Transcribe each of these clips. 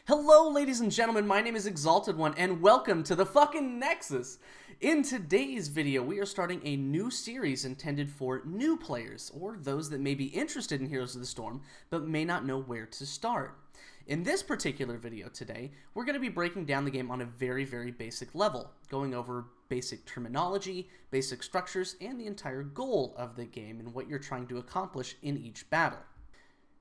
Hello, ladies and gentlemen, my name is Exalted One, and welcome to the fucking Nexus! In today's video, we are starting a new series intended for new players, or those that may be interested in Heroes of the Storm, but may not know where to start. In this particular video today, we're going to be breaking down the game on a very basic level, going over basic terminology, basic structures, and the entire goal of the game and what you're trying to accomplish in each battle.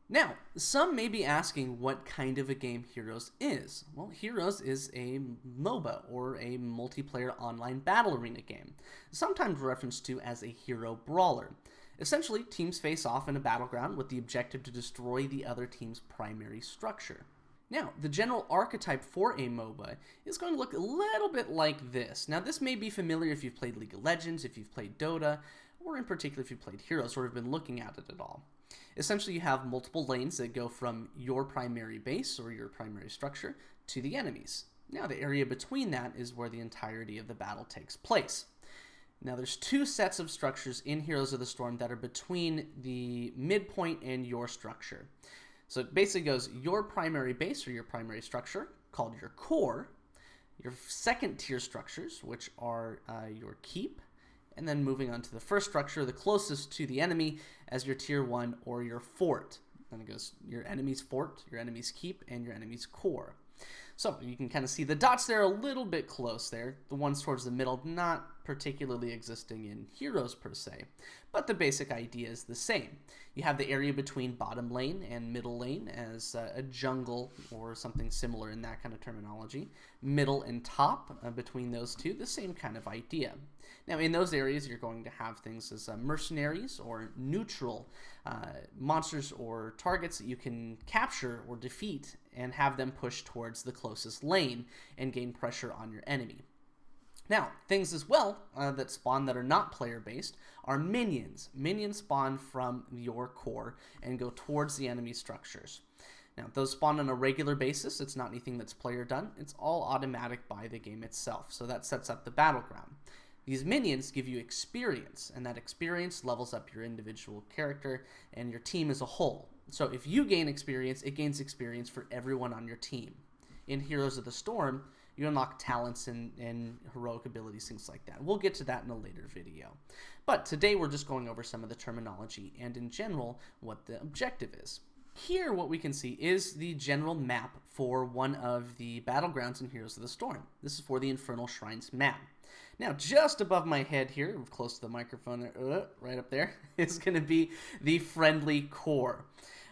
Now, some may be asking what kind of a game Heroes is. Well, Heroes is a MOBA, or a multiplayer online battle arena game, sometimes referenced to as a hero brawler. Essentially, teams face off in a battleground with the objective to destroy the other team's primary structure. Now, the general archetype for a MOBA is going to look a little bit like this. Now, this may be familiar if you've played League of Legends, if you've played Dota, or in particular if you've played Heroes or have been looking at it at all. Essentially, you have multiple lanes that go from your primary base or your primary structure to the enemies. Now, the area between that is where the entirety of the battle takes place. Now, there's two sets of structures in Heroes of the Storm that are between the midpoint and your structure. So it basically goes your primary base or your primary structure, called your core, your second tier structures, which are your keep, and then moving on to the first structure, the closest to the enemy, as your tier 1 or your fort. Then it goes your enemy's fort, your enemy's keep, and your enemy's core. So you can kind of see the dots there a little bit close there. The ones towards the middle not particularly existing in Heroes per se, but the basic idea is the same. You have the area between bottom lane and middle lane as a jungle or something similar in that kind of terminology. Middle and top between those two, the same kind of idea. Now, in those areas, you're going to have things as mercenaries or neutral monsters or targets that you can capture or defeat and have them push towards the closest lane and gain pressure on your enemy. Now, things as well that spawn that are not player-based are minions. Minions spawn from your core and go towards the enemy structures. Now, those spawn on a regular basis. It's not anything that's player-done. It's all automatic by the game itself, so that sets up the battleground. These minions give you experience, and that experience levels up your individual character and your team as a whole. So if you gain experience, it gains experience for everyone on your team. In Heroes of the Storm, you unlock talents and heroic abilities, things like that. We'll get to that in a later video. But today we're just going over some of the terminology and in general what the objective is. Here what we can see is the general map for one of the battlegrounds in Heroes of the Storm. This is for the Infernal Shrines map. Now, just above my head here, close to the microphone there, right up there, is going to be the friendly core.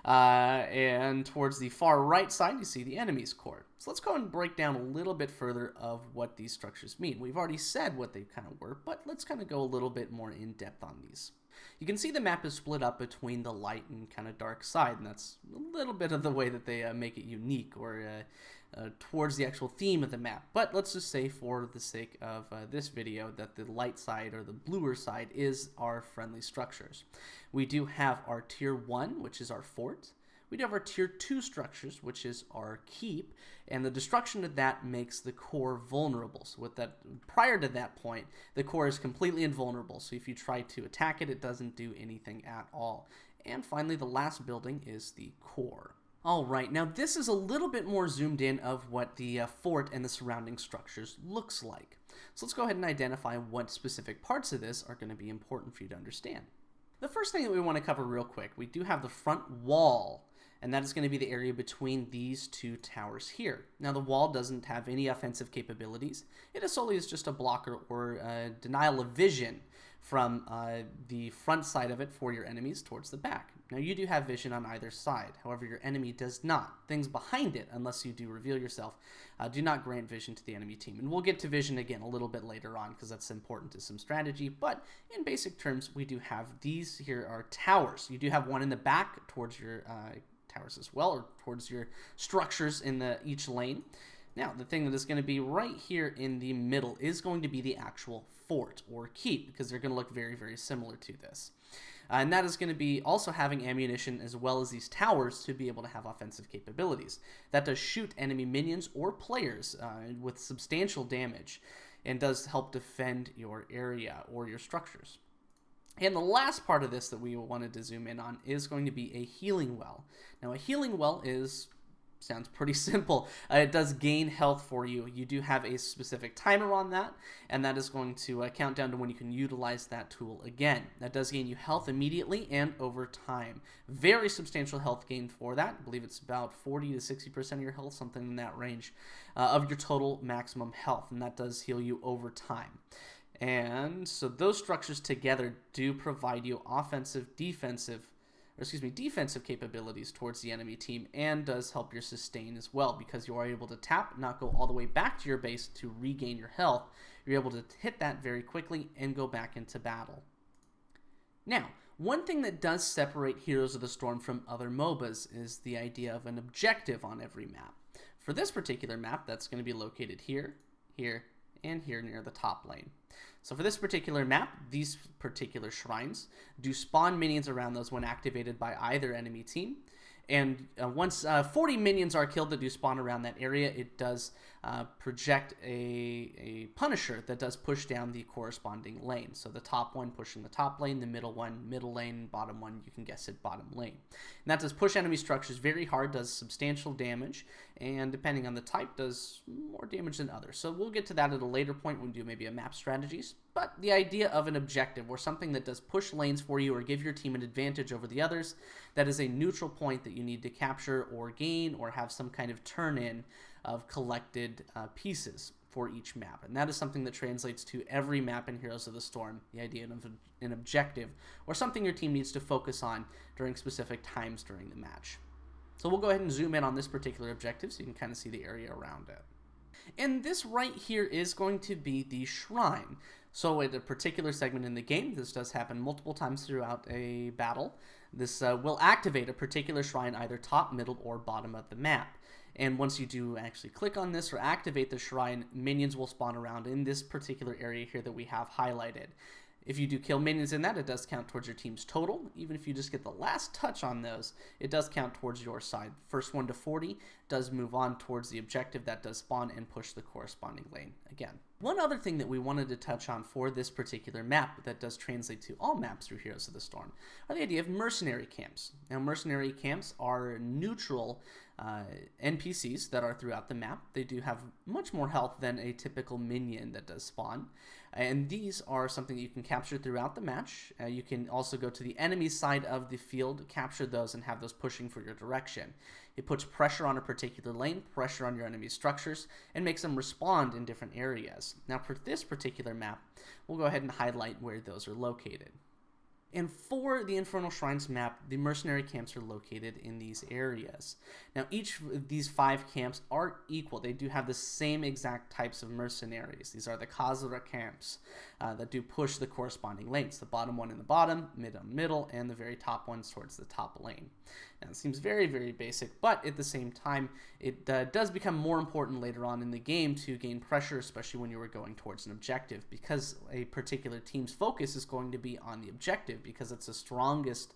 And towards the far right side, you see the enemy's core. So let's go and break down a little bit further of what these structures mean. We've already said what they kind of were, but let's kind of go a little bit more in depth on these. You can see the map is split up between the light and kind of dark side, and that's a little bit of the way that they make it unique or towards the actual theme of the map. But let's just say for the sake of this video that the light side or the bluer side is our friendly structures. We do have our tier 1, which is our fort. We do have our tier 2 structures, which is our keep, and the destruction of that makes the core vulnerable. So with that, prior to that point, the core is completely invulnerable. So if you try to attack it, it doesn't do anything at all. And finally, the last building is the core. Alright, now this is a little bit more zoomed in of what the fort and the surrounding structures looks like. So let's go ahead and identify what specific parts of this are going to be important for you to understand. The first thing that we want to cover real quick, we do have the front wall, and that is going to be the area between these two towers here. Now, the wall doesn't have any offensive capabilities. It is solely just a blocker or denial of vision from the front side of it for your enemies towards the back. Now, you do have vision on either side. However, your enemy does not. Things behind it, unless you do reveal yourself, do not grant vision to the enemy team. And we'll get to vision again a little bit later on because that's important to some strategy. But in basic terms, we do have these here are towers. You do have one in the back towards your towers as well, or towards your structures in each lane. Now, the thing that is going to be right here in the middle is going to be the actual fort or keep, because they're going to look very similar to this. And that is going to be also having ammunition as well as these towers to be able to have offensive capabilities. That does shoot enemy minions or players with substantial damage and does help defend your area or your structures. And the last part of this that we wanted to zoom in on is going to be a healing well. Now, a healing well is sounds pretty simple. It does gain health for you. You do have a specific timer on that, and that is going to count down to when you can utilize that tool again. That does gain you health immediately and over time. Very substantial health gain for that. I believe it's about 40 to 60% of your health, something in that range, of your total maximum health, and that does heal you over time. And so those structures together do provide you defensive capabilities towards the enemy team, and does help your sustain as well, because you are able to tap, not go all the way back to your base to regain your health. You're able to hit that very quickly and go back into battle. Now, one thing that does separate Heroes of the Storm from other MOBAs is the idea of an objective on every map. For this particular map, that's going to be located here, here, and here near the top lane. So for this particular map, these particular shrines do spawn minions around those when activated by either enemy team. And once 40 minions are killed that do spawn around that area, it does project a Punisher that does push down the corresponding lane. So the top one pushing the top lane, the middle one middle lane, bottom one, you can guess it, bottom lane. And that does push enemy structures very hard, does substantial damage, and depending on the type, does more damage than others. So we'll get to that at a later point when we do maybe a map strategies. But the idea of an objective, or something that does push lanes for you or give your team an advantage over the others, that is a neutral point that you need to capture or gain, or have some kind of turn-in of collected pieces for each map. And that is something that translates to every map in Heroes of the Storm, the idea of an objective, or something your team needs to focus on during specific times during the match. So we'll go ahead and zoom in on this particular objective so you can kind of see the area around it. And this right here is going to be the shrine. So at a particular segment in the game, this does happen multiple times throughout a battle, this will activate a particular shrine either top, middle, or bottom of the map. And once you do actually click on this or activate the shrine, minions will spawn around in this particular area here that we have highlighted. If you do kill minions in that, it does count towards your team's total. Even if you just get the last touch on those, it does count towards your side. First 1 to 40 does move on towards the objective that does spawn and push the corresponding lane again. One other thing that we wanted to touch on for this particular map that does translate to all maps through Heroes of the Storm are the idea of Mercenary Camps. Now, Mercenary Camps are neutral NPCs that are throughout the map. They do have much more health than a typical minion that does spawn, and these are something that you can capture throughout the match. You can also go to the enemy side of the field, capture those, and have those pushing for your direction. It puts pressure on a particular lane, pressure on your enemy's structures, and makes them respond in different areas. Now for this particular map, we'll go ahead and highlight where those are located. And for the Infernal Shrines map, the Mercenary Camps are located in these areas. Now, each of these 5 camps are equal. They do have the same exact types of mercenaries. These are the Khazra camps that do push the corresponding lanes. The bottom one in the bottom, middle, and the very top ones towards the top lane. Now, it seems very, very basic, but at the same time, it does become more important later on in the game to gain pressure, especially when you are going towards an objective, because a particular team's focus is going to be on the objective, because it's the strongest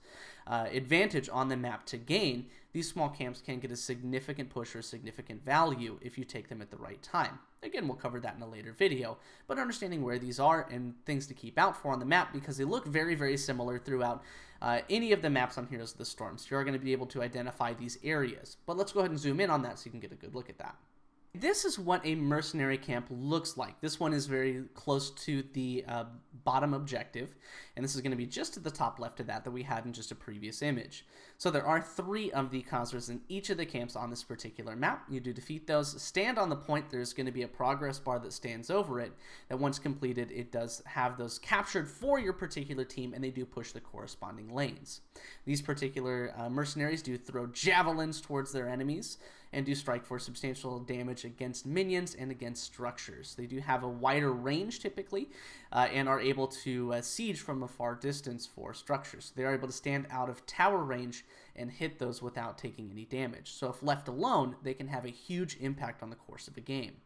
advantage on the map to gain. These small camps can get a significant push or significant value if you take them at the right time. Again, we'll cover that in a later video, but understanding where these are and things to keep out for on the map, because they look very, very similar throughout any of the maps on Heroes of the Storm. So you're going to be able to identify these areas. But let's go ahead and zoom in on that so you can get a good look at that. This is what a mercenary camp looks like. This one is very close to the bottom objective, and this is going to be just to the top left of that we had in just a previous image. So there are 3 of the Khazras in each of the camps on this particular map. You do defeat those, stand on the point, there's going to be a progress bar that stands over it, that once completed, it does have those captured for your particular team, and they do push the corresponding lanes. These particular mercenaries do throw javelins towards their enemies, and do strike for substantial damage against minions and against structures. They do have a wider range typically, and are able to siege from a far distance for structures. They are able to stand out of tower range and hit those without taking any damage. So if left alone, they can have a huge impact on the course of a game.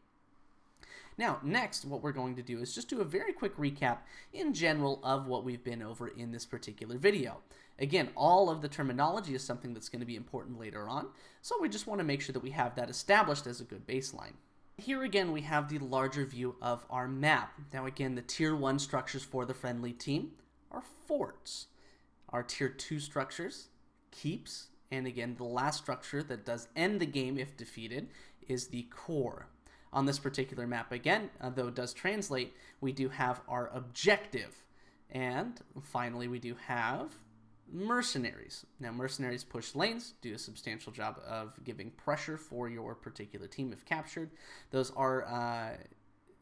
Now, next, what we're going to do is just do a very quick recap in general of what we've been over in this particular video. Again, all of the terminology is something that's going to be important later on, so we just want to make sure that we have that established as a good baseline. Here again, we have the larger view of our map. Now again, the Tier 1 structures for the friendly team are forts. Our Tier 2 structures, keeps, And again, the last structure that does end the game if defeated is the core. On this particular map, again, though it does translate, we do have our objective. And finally, we do have mercenaries. Now, mercenaries push lanes, do a substantial job of giving pressure for your particular team if captured. Those are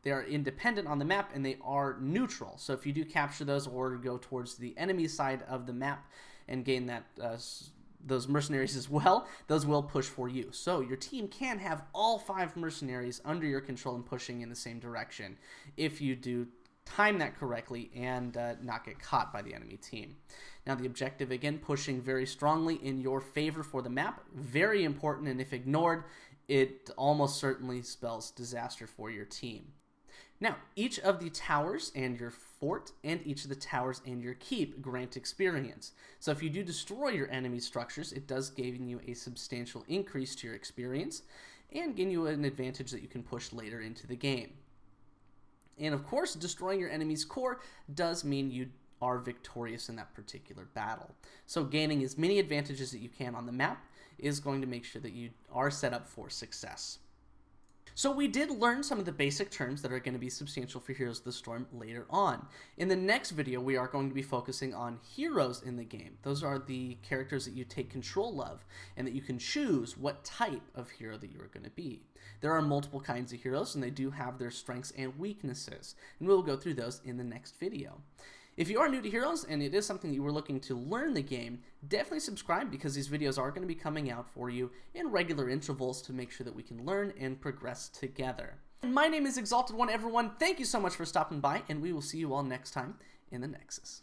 they are independent on the map, and they are neutral. So if you do capture those or go towards the enemy side of the map and gain that those mercenaries as well, those will push for you. So your team can have all 5 mercenaries under your control and pushing in the same direction if you do time that correctly and not get caught by the enemy team. Now the objective, again, pushing very strongly in your favor for the map. Very important, and if ignored, it almost certainly spells disaster for your team. Now, each of the towers and your fort and each of the towers and your keep grant experience. So if you do destroy your enemy structures, it does give you a substantial increase to your experience and give you an advantage that you can push later into the game. And of course, destroying your enemy's core does mean you are victorious in that particular battle. So gaining as many advantages that you can on the map is going to make sure that you are set up for success. So we did learn some of the basic terms that are going to be substantial for Heroes of the Storm later on. In the next video, we are going to be focusing on heroes in the game. Those are the characters that you take control of and that you can choose what type of hero that you are going to be. There are multiple kinds of heroes, and they do have their strengths and weaknesses, and we'll go through those in the next video. If you are new to Heroes and it is something that you were looking to learn the game, definitely subscribe because these videos are going to be coming out for you in regular intervals to make sure that we can learn and progress together. My name is Exalted One, everyone. Thank you so much for stopping by, and we will see you all next time in the Nexus.